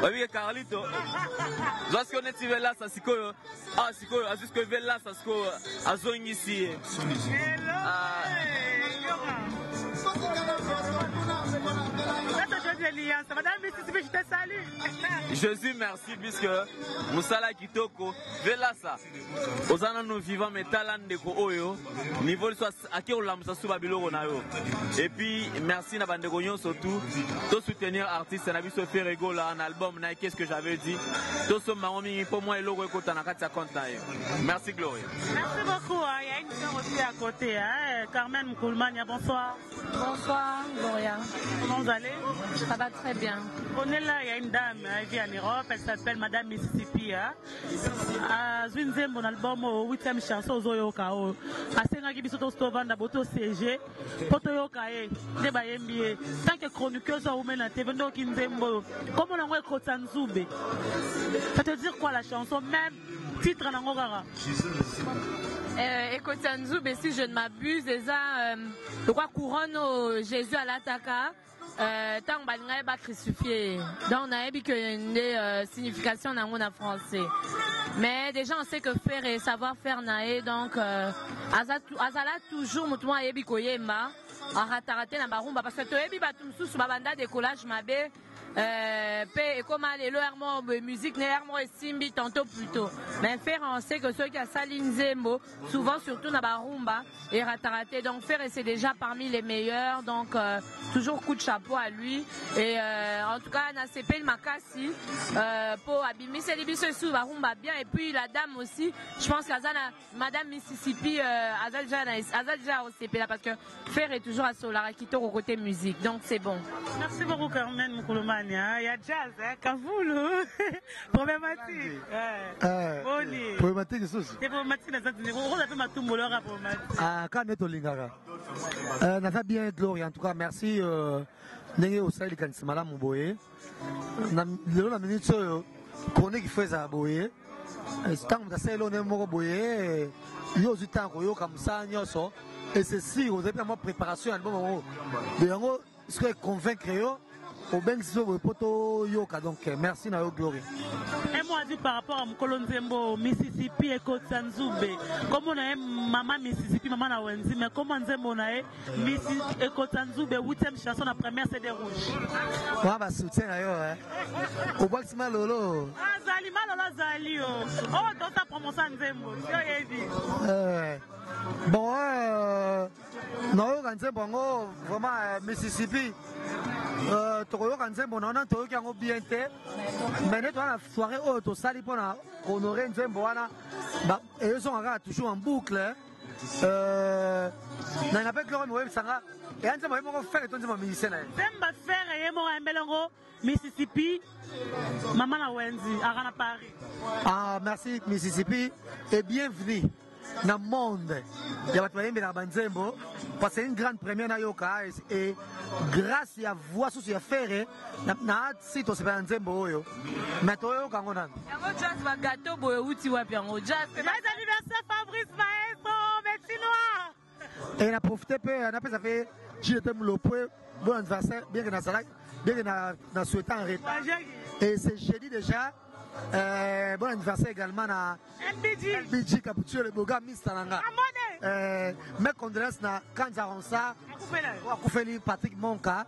Oui, Carlito. Lorsqu'on est arrivé là, ça c'est quoi? Ah, c'est quoi? À ce que là, ça c'est quoi? À zone ici. Jésus, merci, puisque Moussala Kitoko, Velasa, Osana nous vivons, mais talent de Koyo, niveau de soit à qui on l'a mis Babilo Ronayo. Et puis, merci à Bandegognon surtout, de soutenir artiste, on a vu se faire rigoler un album, qu'est-ce que j'avais dit, tout ce maromi, pour moi, et l'eau, écoute, on a 4 comptes. Merci, Gloria. Merci beaucoup, il y a une sœur aussi à côté, Carmen Moukoulmania, bonsoir. Bonsoir, Gloria. Comment vous allez? Ça va très bien. On est là, il y a une dame, elle vit en Europe, elle s'appelle Madame Mississippi. Mon album, 8e chanson, Zoyoka. Asenga Gibisoto Stovanda, Boto CG, Potoyoka, Debayembi, tant que chroniqueuse ou mena Tevendo Kinzembo, comment on a Kotanzube? Ça veut dire quoi la chanson, même titre en Angora? Ekotanzube, si je ne m'abuse, le roi couronne au Jésus à l'Ataka. Tant que va crucifié. Donc on a vu que une signification dans le français. Mais déjà on sait que faire et savoir faire naé donc azala toujours mutuwa yebi koyemba aratarate na barumba parce que toyebi batum susu babanda décollage mabe et comme les musique et simbi tantôt plutôt mais faire on sait que ceux qui a Saline Zembo souvent surtout na barumba et rataraté donc faire c'est déjà parmi les meilleurs donc toujours coup de chapeau à lui et en tout cas na CP Makasi pour abimise libiso sous barumba bien et puis la dame aussi je pense qu'Azana Madame Mississippi Azalja au CP là parce que faire est toujours à Solara Kito au côté musique donc c'est bon. Merci beaucoup Carmen Moukoulmania. Il y a jazz, Kavoulou. Problématique. Problématique, c'est ça. C'est problématique, on a fait ma tombe, on a problématique. Ah, quand est-ce que tu as bien, Gloria, en tout cas, merci. N'est-ce pas au Sahel, quand c'est malade, mon boy. La minute, qu'on est qui fait ça, boy. Tant que c'est là, on est mort, boy. Il y a du temps, comme ça, et c'est si, vous avez bien ma préparation, à un moment. De yango, ce que convaincre, au Benzo Poto Yoka, donc merci Nayo Glory. Et moi, dit par rapport à Mkolonzembo, Mississippi et Kotanzube, comme on a maman Mississippi, maman na Wenzi, mais comment on a Mississippi et Kotanzube, 8e chanson, la première c'est des rouges. Ouais, bah soutien Nayo, hein. Au bois c'est mal lolo. Ah, Zali, mal Zali, oh, dans ta promotion Nzembo, bon, Nayo Nzembo, vraiment Mississippi. Toyo Nzembo na toyo qui a bien été mais net la soirée au sali pour honorer Nzembo wana et ils sont toujours en boucle na avec le web sanga et Nzembo mo faire ton Nzembo musicien Nzembo faire et mo embelango Mississippi maman na Wenzi à Paris. Ah merci Mississippi et bienvenue dans le monde. Il y a des Nzembo parce que c'est une grande première na yoka et grâce à voix sous ya faire na site c'est pas Nzembo yo mais to yo kangona yango jazz ba gâteau boy uti wapi yango jazz c'est anniversaire Fabrice Maestro Métinois et on a profité peu on a fait ça fait j'étais le point bon anniversaire bien que na salak bien que na souhaitant en retard et c'est jeudi déjà bon anniversaire également à MBG Caputure le boga Mistalanga mes condoléances na Kanza Ronsa Koufeli Patrick Monka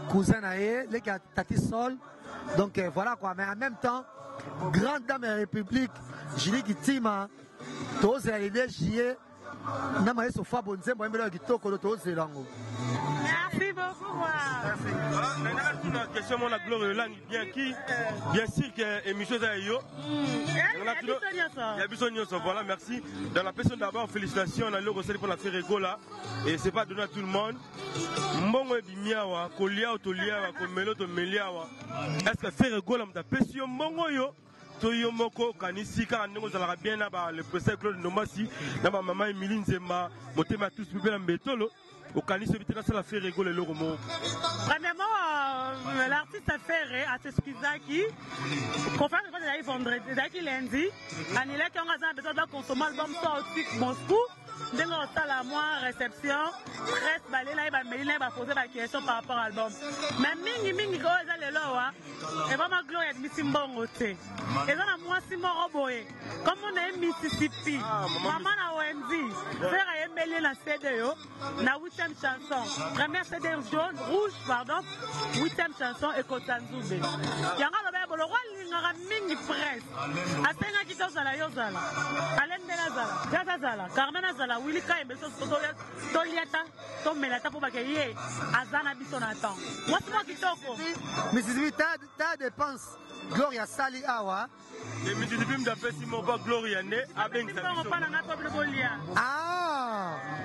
cousin naé les Tati Sol donc voilà quoi mais en même temps grande dame de la République Julie Kitima tous les idées na mayeso fa bonzembo embelo kitoko to zelango. Merci beaucoup. Merci. Une question mon la gloire langue bien sûr que émission ça yo. Il y a besoin de voilà merci. Dans la personne d'abord félicitations on a le conseil pour la faire rigola et c'est pas donné à tout le monde. Mbongo bimiawa kolia otoliawa komelo to meliawa. Est-ce que faire rigola mta pesio mbongo yo Toyo moko kanisika ndongo zalaka bien na ba le professeur Claude Nomasi na ba maman Emilie Nzemba motema tous pepela mbetolo au kanisi bitena ça la fait rigoler le romo. Premièrement l'artiste a fait à s'excuser conférence de vendredi daki lundi anila qui on a besoin de consommer album sorti Moscou ndenge osala moi réception presse balela et ba mail ba poser ba question par rapport à l'album mais mingi ko eza lelo wa et vraiment Gloria de Misimbongo te et dans moi Simon Boye comme on est Mississippi maman na Wendy faire emeli na CD yo na 8e chanson première CD jaune rouge pardon 8e chanson et Kotanzube yanga lobe bolo roi lingara mingi presse asenga kitozala yozala alendela zala zala Carmen zala Willy Kaimbe so toliata to melata pour bakeye azana biso na temps moi c'est moi kitoko Mississippi ta dépense Gloria Sali awa et Mississippi m'dapé si mon pas Gloria né avec ça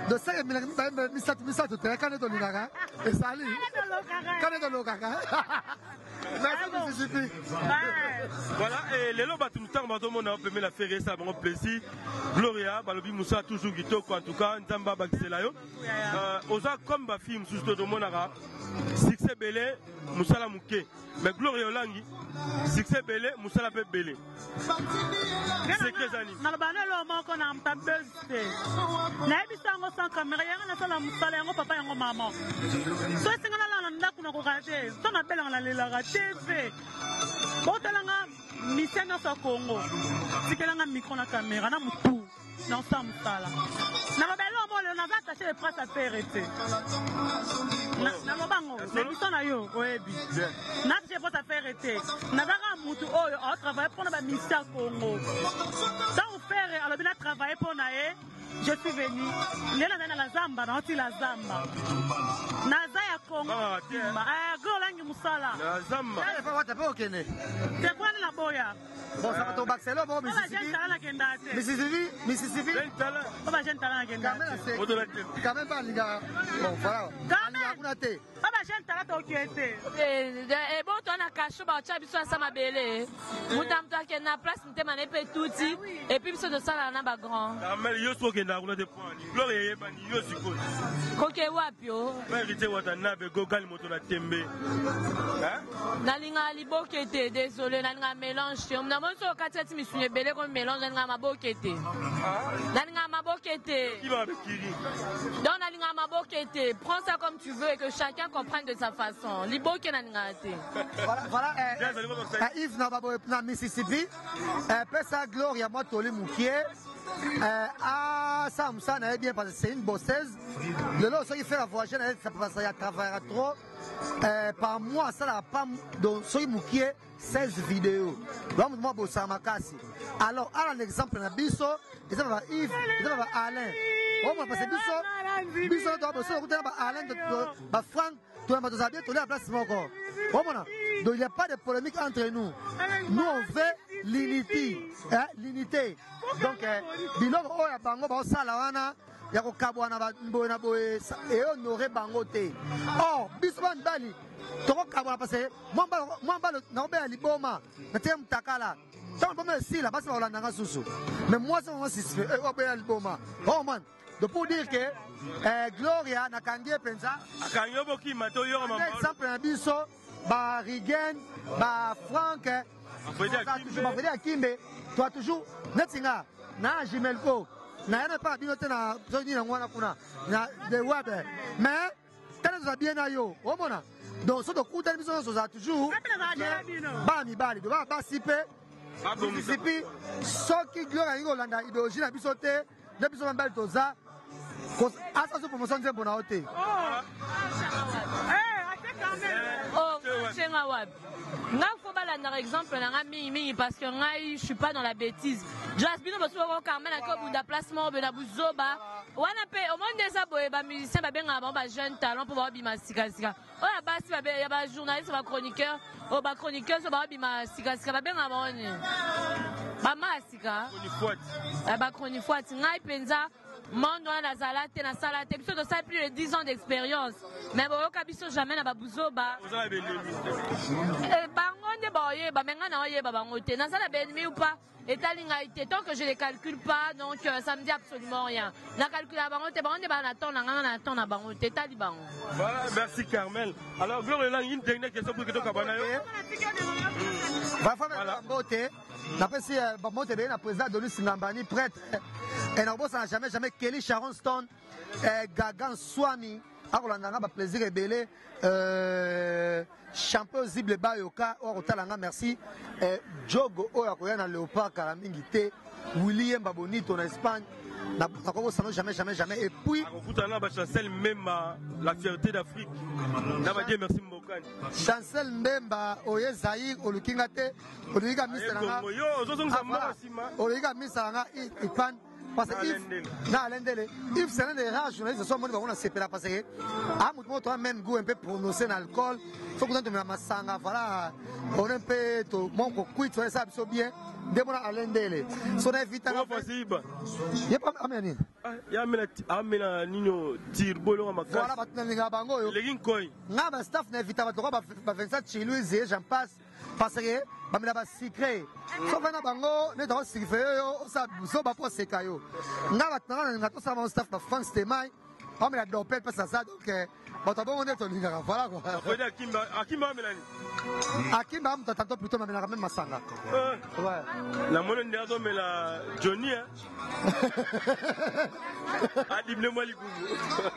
de ça misa to te kana to lingaka et Sali kana to lokaka merci Mississippi voilà et les lots batu temps bato mon a la faire ça bon plaisir Gloria balobi Moussa toujours kitoko en tout cas nzamba bakisela yo oza comme ba film sous to monaka succès belé Moussa la muke mais Gloria Olangi succès belé Moussa la pe belé c'est que ça ni na bana lo moko na mta bezte na ebisango sans caméra yanga na sala musala yango papa yango maman so singana la ndako na ko kate to na bela na lela ka TV botelanga miseno sa Congo sikelanga micro na caméra na mutu na ensemble sala na belo mo le na va attacher les presse à faire été na mobango c'est biso na yo oyebi na je peux faire été na va mutu oyo au travail pour na mission Congo donc faire alors bien travailler pour na je suis venu nena na la zamba na oti la zamba na zaya Congo go langi musala la zamba fa wata pe okene te kwa na boya bon ça va to Barcelone bon Mississippi on va jeune talent kenda quand même pas liga bon voilà kuna te baba jeune talent to kiete et bon toi na kasho ba cha biso sama bele mutamto akena place mtema na pe tuti et puis biso de sala na ba grand mais yo so kenda kuna te point Gloria yeba ni yo siko koke wapi o mérite wata na be go gali moto na tembe hein nalinga libokete désolé nalinga mélange na monso katati misunye bele ko mélange nalinga mabokete nalinga mabokete qui va bekiri donc nalinga mabokete prends ça comme tu veux et que chacun comprenne de sa façon liboke nalinga te voilà Yves na babo na Mississippi pesa Gloria moi toli mukie ça n'a bien parce que c'est une bosseuse le lot ça qui fait la voyage ça peut passer à travers trop par mois ça n'a pas donc soy mukie 16 vidéos donc moi bossa makasi alors un exemple na biso et ça va Yves et ça va Alain on va passer biso doit bosser écouter ba Alain ba Franck toi ma dosa bien tourner à place encore donc il n'y a pas de polémique entre nous on veut l'unité l'unité donc biloko oya bango ba sala wana ya ko kabwana ba mbona boye et honorer bango te oh biso bandali to ko kabwana parce que mwamba na obe liboma na tem takala tant bon merci là parce que on a susu mais moi ça moi c'est obe liboma oh man donc pour dire que Gloria na kangie penza akanyo boki mato yo mama exemple na biso ba Rigen ba Franck Mafredi Akimbe toi toujours netinga na Jimelko na yana pas binote na zoni na ngwana kuna na de web mais tana za bien na yo omona donc so to kuta biso so za toujours ba mi bali do ba sipe Mississippi soki Gloria ngo landa idéologie na biso te na biso mbali toza ko asa so promotion nzembo na ote chenga wapi. Nga faut balanda exemple na nga mingi parce que nga je suis pas dans la bêtise. Jasmine bosu ko Carmen ko bunda placement be na buzoba. Wana pe au monde des aboye ba musicien ba benga ba jeune talent pour ba bima sika. O la basi ba ya ba journaliste ba chroniqueur, o ba chroniqueur so ba bima sika ba benga ba oni. Ba masika. Ba chroniqueur nga penza monde na zalate na salate biso to ça plus de 10 ans d'expérience. Mais bo kabiso jamais na ba buzoba. Bangonde boye ba menga na oye ba bangote. Na sala benmi ou pas? Et tant que je ne les calcule pas, donc ça me dit absolument rien. Na calcule la bangote, bangote ba na ton na bangote tali bango. Voilà, merci Carmel. Alors Gloire là une dernière question pour que tu kabana yo. Voilà. Bangote. D'après si bangote be na président de l'Isingambani prêtre. Et na bossa n'a jamais Kelly Sharon Stone, Gagan Swami. Alors on a un plaisir ébélé. Champion Zible Bayoka, Orotalanga, merci. Jogo Oyakoyana Léopard Karamingite, William Babonito en Espagne. N'a jamais. Et puis. Chancel Mbemba, la fierté d'Afrique. Merci Mbokani. Chancel Mbemba, Oye Zahir, Olukingate, Oluiga Misaranga. Oluiga Misaranga, Ipan. Parce que Yves, c'est l'un des rares journalistes de son monde où on a séparé parce que à mon même goût un peu prononcé l'alcool. Il faut que tu me massanga, voilà. On a un peu tout mon coquille, tu vois ça bien. Demande à l'endele. Son invité à possible. Il y a pas amené. Il y a amené Nino Tirbolo à ma classe. Voilà, maintenant les gars bango. Les ginkoi. N'a pas staff n'invite à toi, Vincent Chilouise, j'en passe. Parce que bamina ba secret so fana bango ne do secret yo sa so ba po sekayo nga batanga nga to sa mon staff ba France Temai on me la dopel pas ça donc bato bon on est tolinga voilà quoi Akimba melani Akimba mtatanto plutôt ma même masanga ouais la monnaie de mais la Johnny adimne moi likungu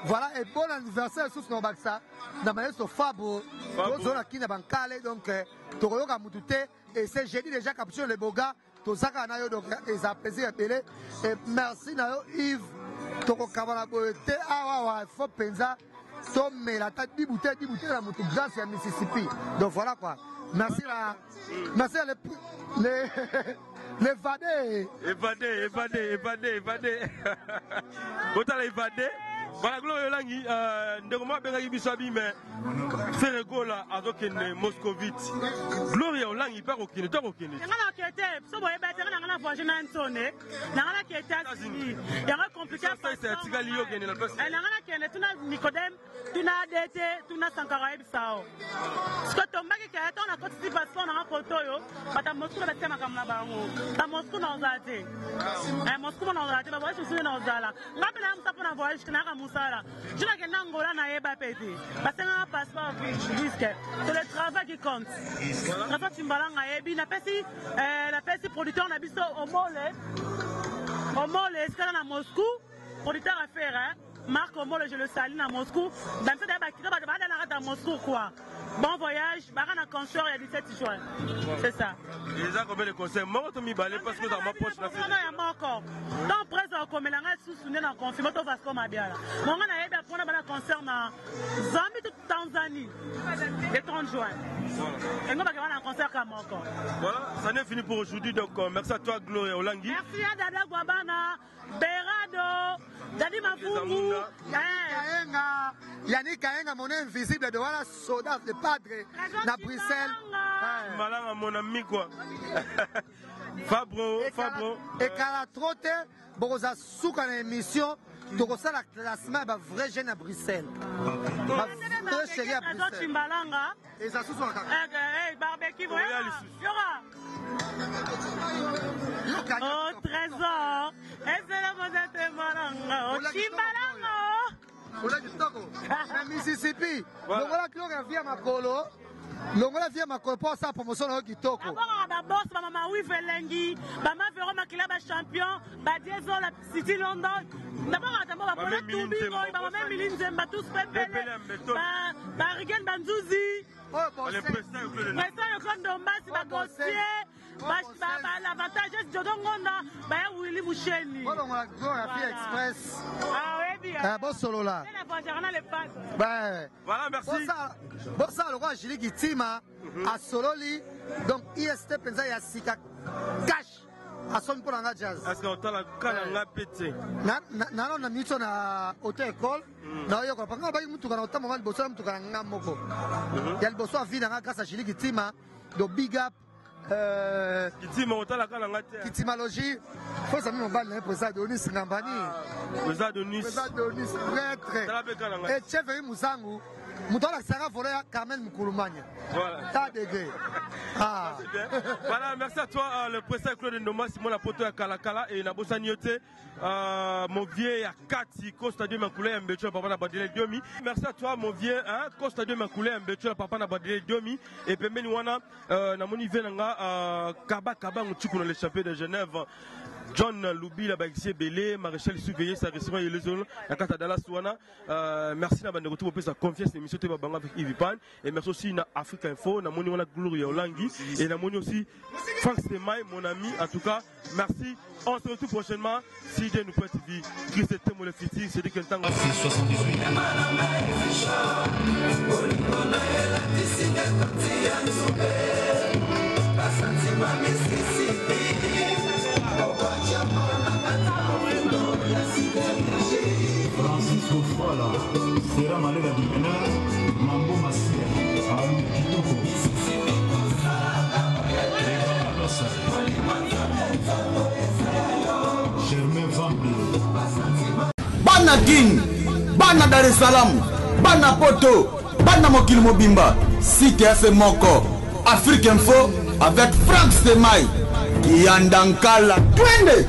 voilà et bon anniversaire sous no baksa na maestro Fabo zona kina bankale donc Toroyoka Moutoute et c'est jeudi déjà capture les bogas Tosaka Nayo donc ils apprécient appelé et merci Nayo Yves Toko Kabana Boete Awa faut penza Tom la tête di bouteille la moto grâce à Mississippi donc voilà quoi merci les évadés Autant les évadés. Voilà, Gloire Langi, ndekoma benga bisabi mais faire gola avec une moscovite. Gloire Langi pas aucune, toi aucune. Ngala kete, so boye ba tena ngala voyager na nsone. Ngala kete États-Unis. Il y a compliqué ça c'est tigali yo gene la place. Ngala kene tuna Nicodème, tuna DT, tuna Sankara ebisao. Ce que tomba ke kete on a continué passeport na photo yo, bata Moscou ba tema kamna bango. Ta Moscou na ozate. Moscou na ozate ba voyage sur na ozala. Ngapi na msapo na voyage kana Moussala. Je n'ai qu'un angola n'a pas pété. Parce que un passeport risque. C'est le travail qui compte. Quand tu m'as la personne producteur n'a pas au mole, est-ce qu'on a à Moscou? Producteur à faire, hein? Marc au mole, je le salue à Moscou. Dans ce débat, à Moscou, quoi. Bon voyage, Barana Concert, il y a 17 juin. C'est ça. Les gens combien de concerts? Moi, je suis balé parce que dans ma poche, non, il y a encore. Tant présent, comme il y a un sous-souvenir dans le confirmé, tu vas comme à bien là. Moi, on a eu un concert dans Zambie, toute Tanzanie, le 30 juin. Et nous, on va un concert comme encore. Voilà, ça n'est fini pour aujourd'hui. Donc, merci à toi, Gloire Olangi. Merci à Dada Guabana, Berado, Dadi Mafungu, Yannick Kaenga, mon invisible de voilà, soldat de padre, na Bruxelles. Malanga, mon ami, quoi. Fabro. Et quand la trotte, bon, ça souk en émission, tu reçois la classement, bah, vrai jeune à Bruxelles. Très chéri à Bruxelles. Et ça souk en barbecue, oh, trésor. Et c'est la modèle Malanga. Oh, Chimbalanga. Mississippi. Donc voilà que l'on vient à Makolo. Longola vient ma pour ça promotion au Kitoko. D'abord, boss, maman oui Velengi, maman Véro Makila champion, Badiezo la City London. D'abord, maman tout bigo, maman Miline Zemba tous pépé. Rigen Banzouzi. Le président le clan d'Ombasi, Bagossier. L'avantage est de Dodongonda, Willy Moucheni. Express. Ah oui. Bon solo là. Voilà, merci. Bon ça, le roi Julie Gitima a solo li. Donc, IST pensa ya sika cash. A son pour la jazz. Est-ce qu'on t'a la canne à pété? Non, na mito na hôtel école. Na yo ko panga ba mutu kana otama mali boso mutu kana ngamoko. Ya boso avina nga grâce à Julie Gitima. Do big up Gitima otala kana ngate. Gitimalogie. Faut ça me balle président Denis Ngambani. Président Denis prêtre. Et chef Musangu. Mutola Sara Vola Carmen Moukoulumania. Voilà. T'as degré. Ah. Voilà, merci à toi, le président Claude Ndoma, Simon Lapoto à Kalakala et Nabosa Nyote, mon vieux à Kati, Costa de Makoulé, Mbetcho, papa n'a pas de Diomi. Merci à toi, mon vieux, Costa de Makoulé, Mbetcho, papa n'a pas de Diomi. Et Pemeni Wana, Namoni Venanga, Kaba Kaba, Mouchoukou dans les championnats de Genève. John Loubi, la Baxie Belé, Maréchal Surveillé, sa restaurant et les zones, la Cata Dallas Wana. Merci à de retour pour sa confiance, l'émission de Babanga avec Yves Pan. Et merci aussi à Africa Info, na moni wana Gloria Olangui. Et na moni aussi Franck Stemay, mon ami. En tout cas, merci. On se retrouve prochainement. Si Dieu nous peut TV, Christ Temo le Fiti, c'est dit que le temps. Francisco Fala, Sera Malega Dimena, Mambo Masia, Alu Kitoko, Germain Vambi, Bana King, Bana Dar es Salaam, Bana Poto, Bana Mokil Mobimba, Cité FM Moko, Afrique Info avec Franck Stemay, Kiandankala, Twende.